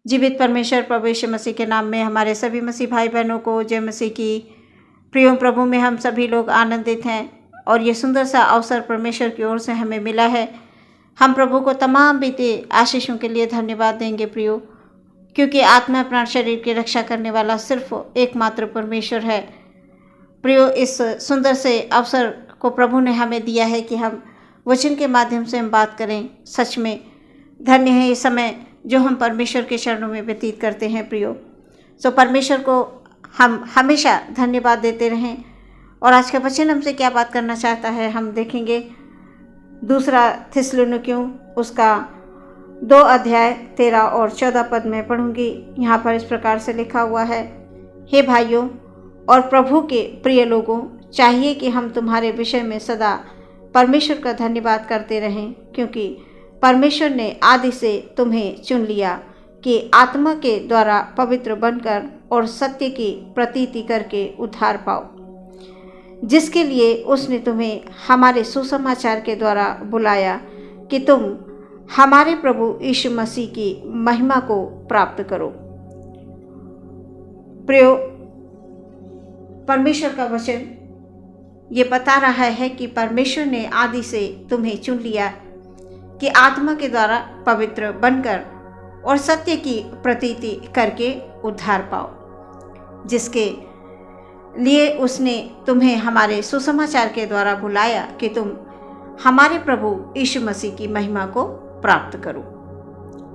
जीवित परमेश्वर प्रभु यीशु मसीह के नाम में हमारे सभी मसीह भाई बहनों को जय मसीह की। प्रियो प्रभु में हम सभी लोग आनंदित हैं और ये सुंदर सा अवसर परमेश्वर की ओर से हमें मिला है। हम प्रभु को तमाम बीते आशीषों के लिए धन्यवाद देंगे प्रियो, क्योंकि आत्मा प्राण शरीर की रक्षा करने वाला सिर्फ एकमात्र परमेश्वर है। प्रियो, इस सुंदर से अवसर को प्रभु ने हमें दिया है कि हम वचन के माध्यम से हम बात करें। सच में धन्य है ये समय जो हम परमेश्वर के चरणों में व्यतीत करते हैं प्रियो। सो परमेश्वर को हम हमेशा धन्यवाद देते रहें। और आज का वचन हमसे क्या बात करना चाहता है हम देखेंगे। दूसरा थिस्सलुनीकियों उसका 2 अध्याय 13 और 14 पद में पढ़ूंगी। यहाँ पर इस प्रकार से लिखा हुआ है, हे भाइयों और प्रभु के प्रिय लोगों, चाहिए कि हम तुम्हारे विषय में सदा परमेश्वर का धन्यवाद करते रहें, क्योंकि परमेश्वर ने आदि से तुम्हें चुन लिया कि आत्मा के द्वारा पवित्र बनकर और सत्य की प्रतीति करके उद्धार पाओ, जिसके लिए उसने तुम्हें हमारे सुसमाचार के द्वारा बुलाया कि तुम हमारे प्रभु यीशु मसीह की महिमा को प्राप्त करो। प्रियो, परमेश्वर का वचन ये बता रहा है कि परमेश्वर ने आदि से तुम्हें चुन लिया कि आत्मा के द्वारा पवित्र बनकर और सत्य की प्रतीति करके उद्धार पाओ, जिसके लिए उसने तुम्हें हमारे सुसमाचार के द्वारा बुलाया कि तुम हमारे प्रभु यीशु मसीह की महिमा को प्राप्त करो।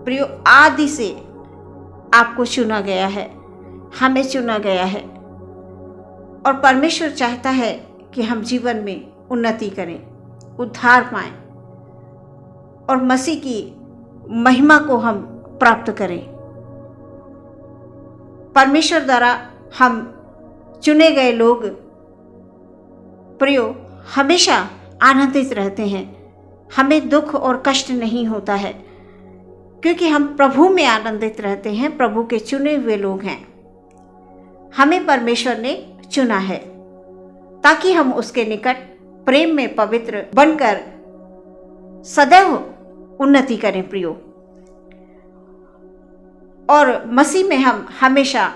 प्रियो, आदि से आपको चुना गया है, हमें चुना गया है और परमेश्वर चाहता है कि हम जीवन में उन्नति करें, उद्धार पाएं और मसीह की महिमा को हम प्राप्त करें। परमेश्वर द्वारा हम चुने गए लोग प्रियो हमेशा आनंदित रहते हैं। हमें दुख और कष्ट नहीं होता है, क्योंकि हम प्रभु में आनंदित रहते हैं। प्रभु के चुने हुए लोग हैं। हमें परमेश्वर ने चुना है ताकि हम उसके निकट प्रेम में पवित्र बनकर सदैव उन्नति करें प्रियो, और मसीह में हम हमेशा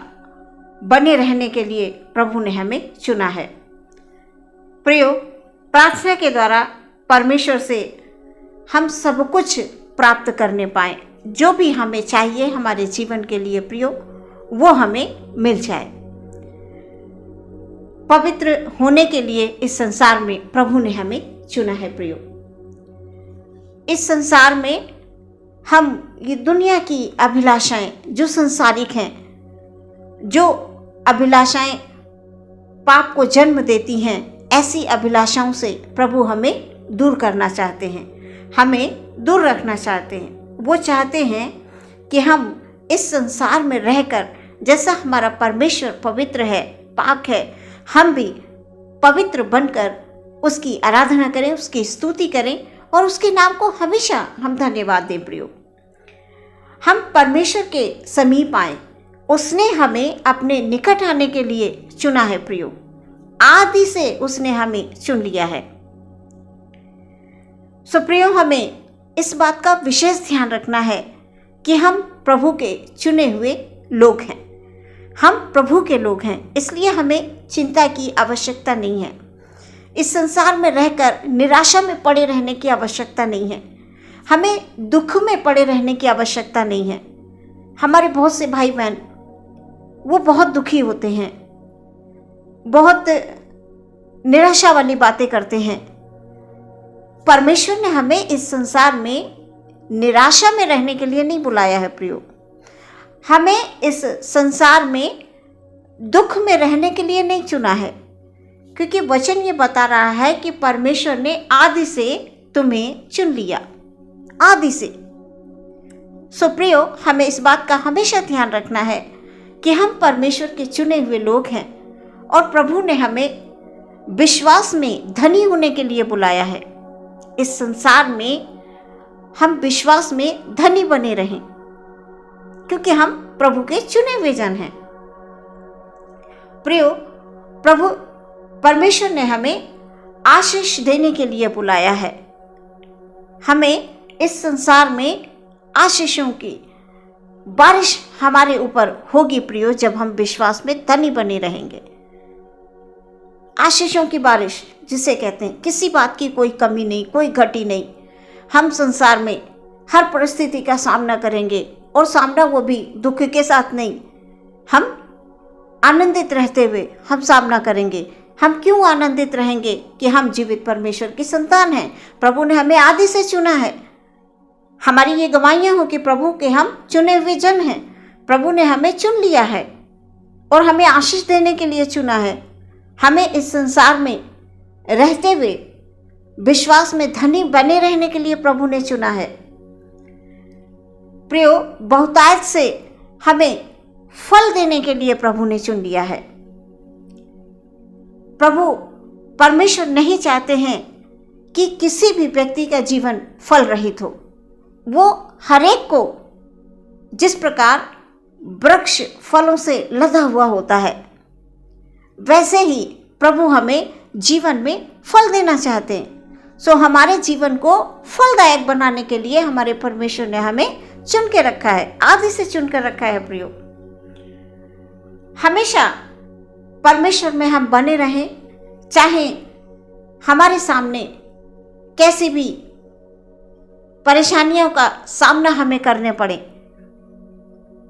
बने रहने के लिए प्रभु ने हमें चुना है। प्रियो, प्रार्थना के द्वारा परमेश्वर से हम सब कुछ प्राप्त करने पाएं, जो भी हमें चाहिए हमारे जीवन के लिए प्रियो, वो हमें मिल जाए। पवित्र होने के लिए इस संसार में प्रभु ने हमें चुना है प्रियो। इस संसार में हम ये दुनिया की अभिलाषाएं जो संसारिक हैं, जो अभिलाषाएं पाप को जन्म देती हैं, ऐसी अभिलाषाओं से प्रभु हमें दूर करना चाहते हैं, हमें दूर रखना चाहते हैं। वो चाहते हैं कि हम इस संसार में रहकर जैसा हमारा परमेश्वर पवित्र है, पाक है, हम भी पवित्र बनकर उसकी आराधना करें, उसकी स्तुति करें और उसके नाम को हमेशा हम धन्यवाद दें प्रियो। हम परमेश्वर के समीप आए, उसने हमें अपने निकट आने के लिए चुना है प्रियो। आदि से उसने हमें चुन लिया है। सो प्रियो, हमें इस बात का विशेष ध्यान रखना है कि हम प्रभु के चुने हुए लोग हैं। हम प्रभु के लोग हैं, इसलिए हमें चिंता की आवश्यकता नहीं है। इस संसार में रहकर निराशा में पड़े रहने की आवश्यकता नहीं है। हमें दुख में पड़े रहने की आवश्यकता नहीं है। हमारे बहुत से भाई बहन वो बहुत दुखी होते हैं, बहुत निराशा वाली बातें करते हैं। परमेश्वर ने हमें इस संसार में निराशा में रहने के लिए नहीं बुलाया है प्रियो। हमें इस संसार में दुख में रहने के लिए नहीं चुना है, क्योंकि वचन ये बता रहा है कि परमेश्वर ने आदि से तुम्हें चुन लिया, आदि से। सो प्रियो, हमें इस बात का हमेशा ध्यान रखना है कि हम परमेश्वर के चुने हुए लोग हैं और प्रभु ने हमें विश्वास में धनी होने के लिए बुलाया है। इस संसार में हम विश्वास में धनी बने रहें, क्योंकि हम प्रभु के चुने हुए जन हैं। प्रियो, प्रभु परमेश्वर ने हमें आशीष देने के लिए बुलाया है। हमें इस संसार में आशीषों की बारिश हमारे ऊपर होगी प्रियो, जब हम विश्वास में धनी बने रहेंगे। आशीषों की बारिश जिसे कहते हैं, किसी बात की कोई कमी नहीं, कोई घटी नहीं। हम संसार में हर परिस्थिति का सामना करेंगे, और सामना वो भी दुख के साथ नहीं, हम आनंदित रहते हुए हम सामना करेंगे। हम क्यों आनंदित रहेंगे? कि हम जीवित परमेश्वर की संतान हैं। प्रभु ने हमें आदि से चुना है। हमारी ये गवाहियां हो कि प्रभु के हम चुने हुए जन हैं। प्रभु ने हमें चुन लिया है और हमें आशीष देने के लिए चुना है। हमें इस संसार में रहते हुए विश्वास में धनी बने रहने के लिए प्रभु ने चुना है। प्रियो, बहुतायत से हमें फल देने के लिए प्रभु ने चुन लिया है। प्रभु परमेश्वर नहीं चाहते हैं कि किसी भी व्यक्ति का जीवन फल रहित हो। वो हरेक को, जिस प्रकार वृक्ष फलों से लदा हुआ होता है, वैसे ही प्रभु हमें जीवन में फल देना चाहते हैं। सो हमारे जीवन को फलदायक बनाने के लिए हमारे परमेश्वर ने हमें चुन के रखा है, आदि से चुन कर रखा है। प्रियो, हमेशा परमेश्वर में हम बने रहें, चाहे हमारे सामने कैसी भी परेशानियों का सामना हमें करने पड़े।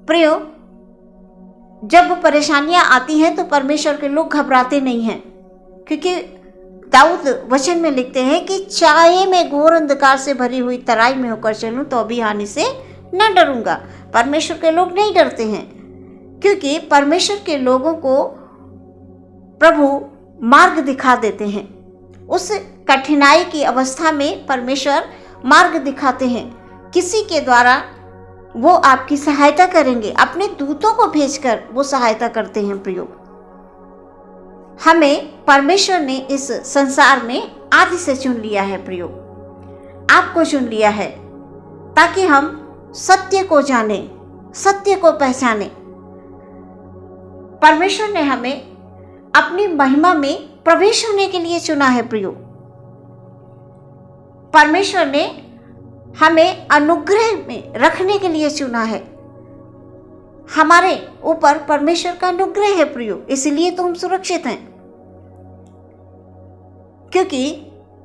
प्रियो, जब परेशानियां आती हैं तो परमेश्वर के लोग घबराते नहीं हैं, क्योंकि दाऊद वचन में लिखते हैं कि चाहे मैं घोर अंधकार से भरी हुई तराई में होकर चलूं तो भी हानि से न डरूंगा। परमेश्वर के लोग नहीं डरते हैं, क्योंकि परमेश्वर के लोगों को प्रभु मार्ग दिखा देते हैं। उस कठिनाई की अवस्था में परमेश्वर मार्ग दिखाते हैं। किसी के द्वारा वो आपकी सहायता करेंगे, अपने दूतों को भेजकर वो सहायता करते हैं। प्रियो, हमें परमेश्वर ने इस संसार में आदि से चुन लिया है। प्रियो, आपको चुन लिया है ताकि हम सत्य को जाने, सत्य को पहचाने। परमेश्वर ने हमें अपनी महिमा में प्रवेश होने के लिए चुना है। प्रियो, परमेश्वर ने हमें अनुग्रह में रखने के लिए चुना है। हमारे ऊपर परमेश्वर का अनुग्रह है प्रियो, इसलिए तो हम सुरक्षित हैं। क्योंकि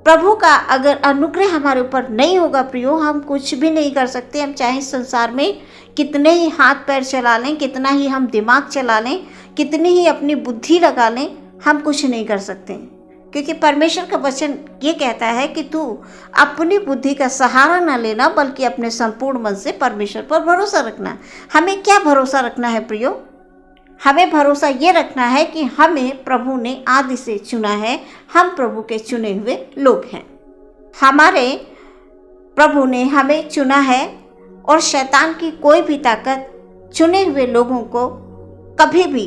प्रभु का अगर अनुग्रह हमारे ऊपर नहीं होगा प्रियो, हम कुछ भी नहीं कर सकते। हम चाहे संसार में कितने ही हाथ पैर चला लें, कितना ही हम दिमाग चला लें, कितनी ही अपनी बुद्धि लगा लें, हम कुछ नहीं कर सकते। क्योंकि परमेश्वर का वचन ये कहता है कि तू अपनी बुद्धि का सहारा ना लेना, बल्कि अपने संपूर्ण मन से परमेश्वर पर भरोसा रखना। हमें क्या भरोसा रखना है प्रियो? हमें भरोसा ये रखना है कि हमें प्रभु ने आदि से चुना है। हम प्रभु के चुने हुए लोग हैं। हमारे प्रभु ने हमें चुना है, और शैतान की कोई भी ताकत चुने हुए लोगों को कभी भी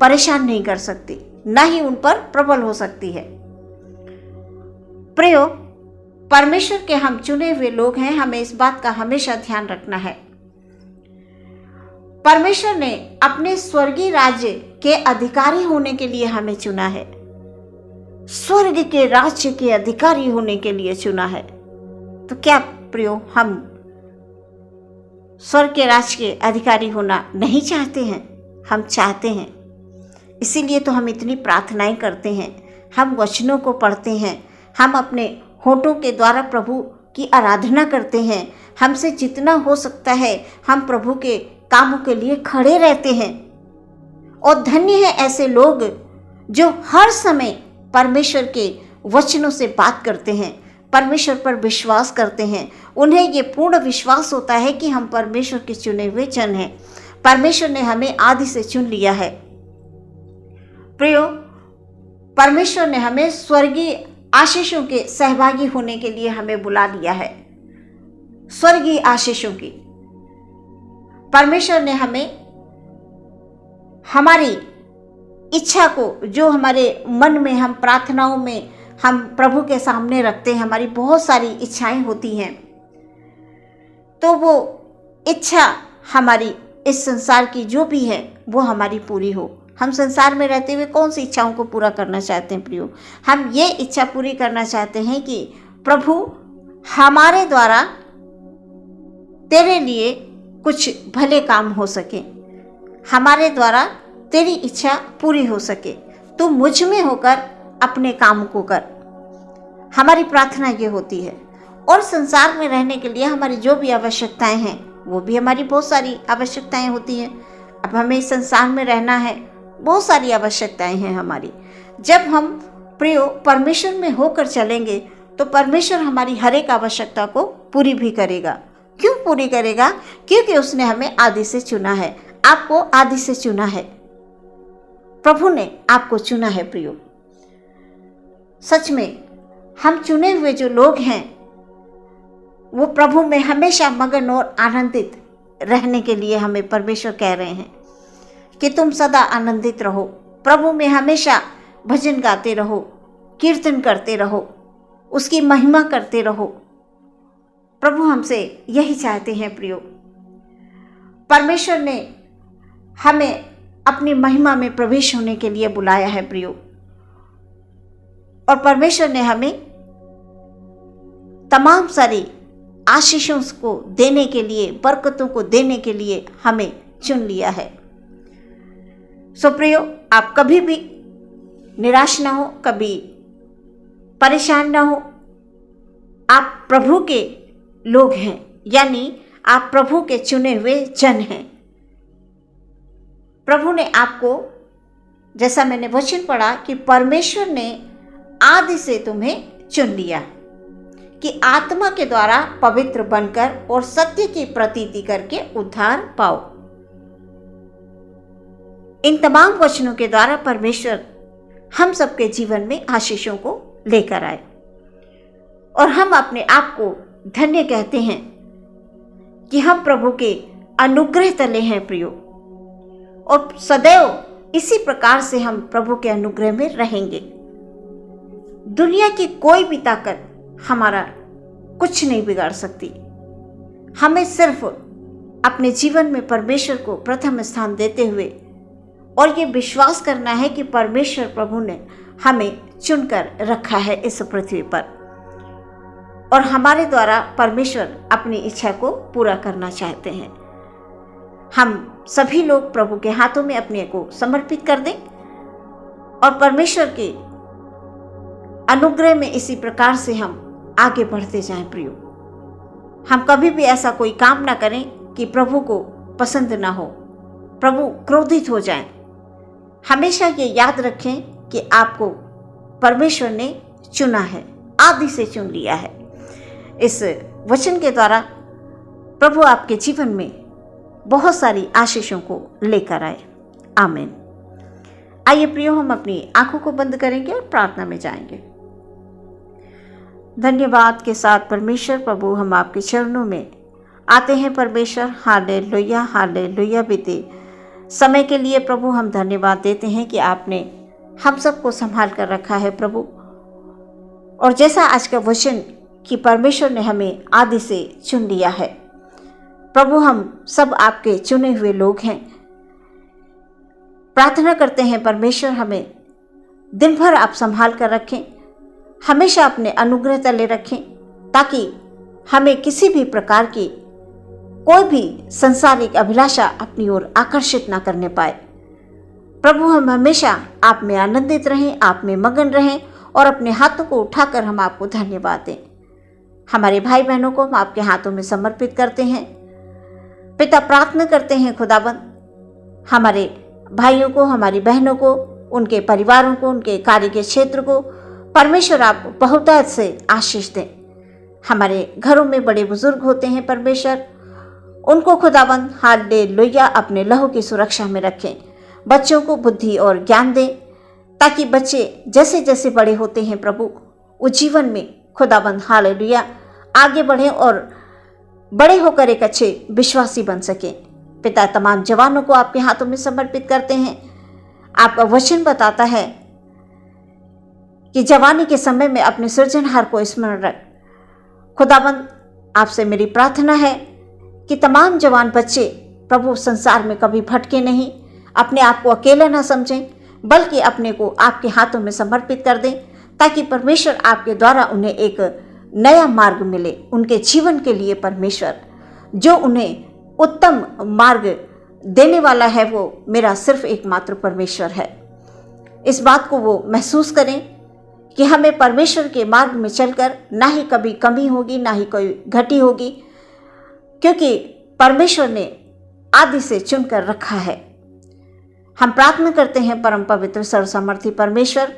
परेशान नहीं कर सकती, ना ही उन पर प्रबल हो सकती है। प्रियो, परमेश्वर के हम चुने हुए लोग हैं। हमें इस बात का हमेशा ध्यान रखना है। परमेश्वर ने अपने स्वर्गीय राज्य के अधिकारी होने के लिए हमें चुना है। स्वर्ग के राज्य के अधिकारी होने के लिए चुना है। तो क्या प्रियो, हम स्वर्ग के राज्य के अधिकारी होना नहीं चाहते हैं? हम चाहते हैं। इसीलिए तो हम इतनी प्रार्थनाएं करते हैं, हम वचनों को पढ़ते हैं, हम अपने होठों के द्वारा प्रभु की आराधना करते हैं। हमसे जितना हो सकता है हम प्रभु के कामों के लिए खड़े रहते हैं। और धन्य है ऐसे लोग जो हर समय परमेश्वर के वचनों से बात करते हैं, परमेश्वर पर विश्वास करते हैं। उन्हें ये पूर्ण विश्वास होता है कि हम परमेश्वर के चुने हुए जन हैं। परमेश्वर ने हमें आदि से चुन लिया है। प्रियो, परमेश्वर ने हमें स्वर्गीय आशीषों के सहभागी होने के लिए हमें बुला लिया है। स्वर्गीय आशीषों की परमेश्वर ने हमें हमारी इच्छा को, जो हमारे मन में हम प्रार्थनाओं में हम प्रभु के सामने रखते हैं, हमारी बहुत सारी इच्छाएं होती हैं, तो वो इच्छा हमारी इस संसार की जो भी है वो हमारी पूरी हो। हम संसार में रहते हुए कौन सी इच्छाओं को पूरा करना चाहते हैं प्रियो? हम ये इच्छा पूरी करना चाहते हैं कि प्रभु हमारे द्वारा तेरे लिए कुछ भले काम हो सके, हमारे द्वारा तेरी इच्छा पूरी हो सके। तू मुझ में होकर अपने काम को कर। हमारी प्रार्थना ये होती है। और संसार में रहने के लिए हमारी जो भी आवश्यकताएं हैं, वो भी हमारी बहुत सारी आवश्यकताएं होती हैं। अब हमें इस संसार में रहना है, बहुत सारी आवश्यकताएं हैं हमारी। जब हम प्रियो परमेश्वर में होकर चलेंगे तो परमेश्वर हमारी हर एक आवश्यकता को पूरी भी करेगा। क्यों पूरी करेगा? क्योंकि उसने हमें आदि से चुना है। आपको आदि से चुना है, प्रभु ने आपको चुना है प्रियो। सच में हम चुने हुए जो लोग हैं वो प्रभु में हमेशा मगन और आनंदित रहने के लिए हमें परमेश्वर कह रहे हैं कि तुम सदा आनंदित रहो, प्रभु में हमेशा भजन गाते रहो, कीर्तन करते रहो, उसकी महिमा करते रहो। प्रभु हमसे यही चाहते हैं प्रियो। परमेश्वर ने हमें अपनी महिमा में प्रवेश होने के लिए बुलाया है प्रियो। और परमेश्वर ने हमें तमाम सारी आशीषों को देने के लिए, बरकतों को देने के लिए हमें चुन लिया है। सो प्रियो, आप कभी भी निराश ना हो, कभी परेशान ना हो। आप प्रभु के लोग हैं, यानी आप प्रभु के चुने हुए जन हैं। प्रभु ने आपको, जैसा मैंने वचन पढ़ा कि परमेश्वर ने आदि से तुम्हें चुन लिया कि आत्मा के द्वारा पवित्र बनकर और सत्य की प्रतीति करके उद्धार पाओ। इन तमाम वचनों के द्वारा परमेश्वर हम सबके जीवन में आशीषों को लेकर आए और हम अपने आप को धन्य कहते हैं कि हम प्रभु के अनुग्रह तले हैं प्रियो। और सदैव इसी प्रकार से हम प्रभु के अनुग्रह में रहेंगे। दुनिया की कोई भी ताकत हमारा कुछ नहीं बिगाड़ सकती। हमें सिर्फ अपने जीवन में परमेश्वर को प्रथम स्थान देते हुए और ये विश्वास करना है कि परमेश्वर प्रभु ने हमें चुनकर रखा है इस पृथ्वी पर और हमारे द्वारा परमेश्वर अपनी इच्छा को पूरा करना चाहते हैं। हम सभी लोग प्रभु के हाथों में अपने को समर्पित कर दें और परमेश्वर के अनुग्रह में इसी प्रकार से हम आगे बढ़ते जाएं प्रियो। हम कभी भी ऐसा कोई काम ना करें कि प्रभु को पसंद ना हो, प्रभु क्रोधित हो जाएं। हमेशा ये याद रखें कि आपको परमेश्वर ने चुना है, आदि से चुन लिया है। इस वचन के द्वारा प्रभु आपके जीवन में बहुत सारी आशीषों को लेकर आए। आमीन। आइए प्रियो, हम अपनी आंखों को बंद करेंगे और प्रार्थना में जाएंगे। धन्यवाद के साथ परमेश्वर प्रभु, हम आपके चरणों में आते हैं परमेश्वर। Hallelujah, hallelujah. बीते समय के लिए प्रभु हम धन्यवाद देते हैं कि आपने हम सबको संभाल कर रखा है प्रभु। और जैसा आज का वचन कि परमेश्वर ने हमें आदि से चुन लिया है प्रभु, हम सब आपके चुने हुए लोग हैं। प्रार्थना करते हैं परमेश्वर, हमें दिन भर आप संभाल कर रखें, हमेशा अपने अनुग्रह तले रखें, ताकि हमें किसी भी प्रकार की कोई भी संसारिक अभिलाषा अपनी ओर आकर्षित ना करने पाए। प्रभु, हम हमेशा आप में आनंदित रहें, आप में मगन रहें और अपने हाथों को उठाकर हम आपको धन्यवाद दें। हमारे भाई बहनों को हम आपके हाथों में समर्पित करते हैं। पिता, प्रार्थना करते हैं खुदाबंद, हमारे भाइयों को, हमारी बहनों को, उनके परिवारों को, उनके कार्य के क्षेत्र को परमेश्वर आप बहुतायत से आशीष दें। हमारे घरों में बड़े बुजुर्ग होते हैं परमेश्वर, उनको खुदाबंद हालेलुया अपने लहू की सुरक्षा में रखें। बच्चों को बुद्धि और ज्ञान दें, ताकि बच्चे जैसे जैसे बड़े होते हैं प्रभु, वो जीवन में खुदाबंद हालेलुया आगे बढ़ें और बड़े होकर एक अच्छे विश्वासी बन सकें। पिता, तमाम जवानों को आपके हाथों में समर्पित करते हैं। आपका वचन बताता है कि जवानी के समय में अपने सृजनहार को स्मरण रख। खुदाबंद, आपसे मेरी प्रार्थना है कि तमाम जवान बच्चे प्रभु संसार में कभी भटके नहीं, अपने आप को अकेला ना समझें, बल्कि अपने को आपके हाथों में समर्पित कर दें, ताकि परमेश्वर आपके द्वारा उन्हें एक नया मार्ग मिले उनके जीवन के लिए परमेश्वर, जो उन्हें उत्तम मार्ग देने वाला है वो मेरा सिर्फ एकमात्र परमेश्वर है। इस बात को वो महसूस करें कि हमें परमेश्वर के मार्ग में चलकर ना ही कभी कमी होगी, ना ही कोई घटी होगी, क्योंकि परमेश्वर ने आदि से चुनकर रखा है। हम प्रार्थना करते हैं परम पवित्र सर्वसमर्थी परमेश्वर,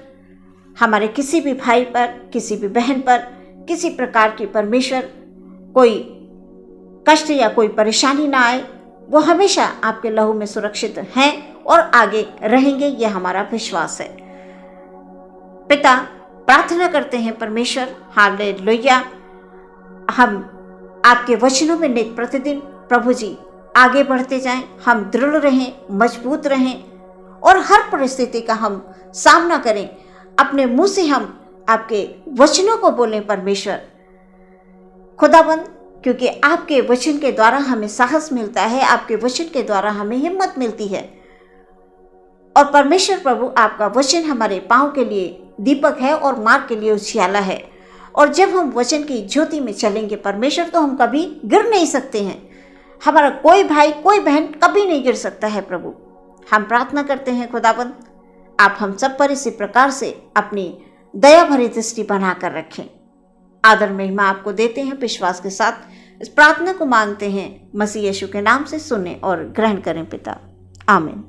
हमारे किसी भी भाई पर, किसी भी बहन पर, किसी प्रकार की परमेश्वर कोई कष्ट या कोई परेशानी ना आए। वो हमेशा आपके लहू में सुरक्षित हैं और आगे रहेंगे, ये हमारा विश्वास है। पिता, प्रार्थना करते हैं परमेश्वर, हालेलुया, हम आपके वचनों में नित प्रतिदिन प्रभु जी आगे बढ़ते जाएं, हम दृढ़ रहें, मजबूत रहें और हर परिस्थिति का हम सामना करें। अपने मुंह से हम आपके वचनों को बोलें परमेश्वर खुदाबंद, क्योंकि आपके वचन के द्वारा हमें साहस मिलता है, आपके वचन के द्वारा हमें हिम्मत मिलती है। और परमेश्वर प्रभु, आपका वचन हमारे पांव के लिए दीपक है और मार्ग के लिए उजियाला है। और जब हम वचन की ज्योति में चलेंगे परमेश्वर, तो हम कभी गिर नहीं सकते हैं। हमारा कोई भाई, कोई बहन कभी नहीं गिर सकता है प्रभु। हम प्रार्थना करते हैं खुदाबंद, आप हम सब पर इसी प्रकार से अपनी दया भरी दृष्टि बनाकर रखें। आदर महिमा आपको देते हैं, विश्वास के साथ इस प्रार्थना को मांगते हैं, मसीह यीशु के नाम से सुने और ग्रहण करें पिता, आमीन।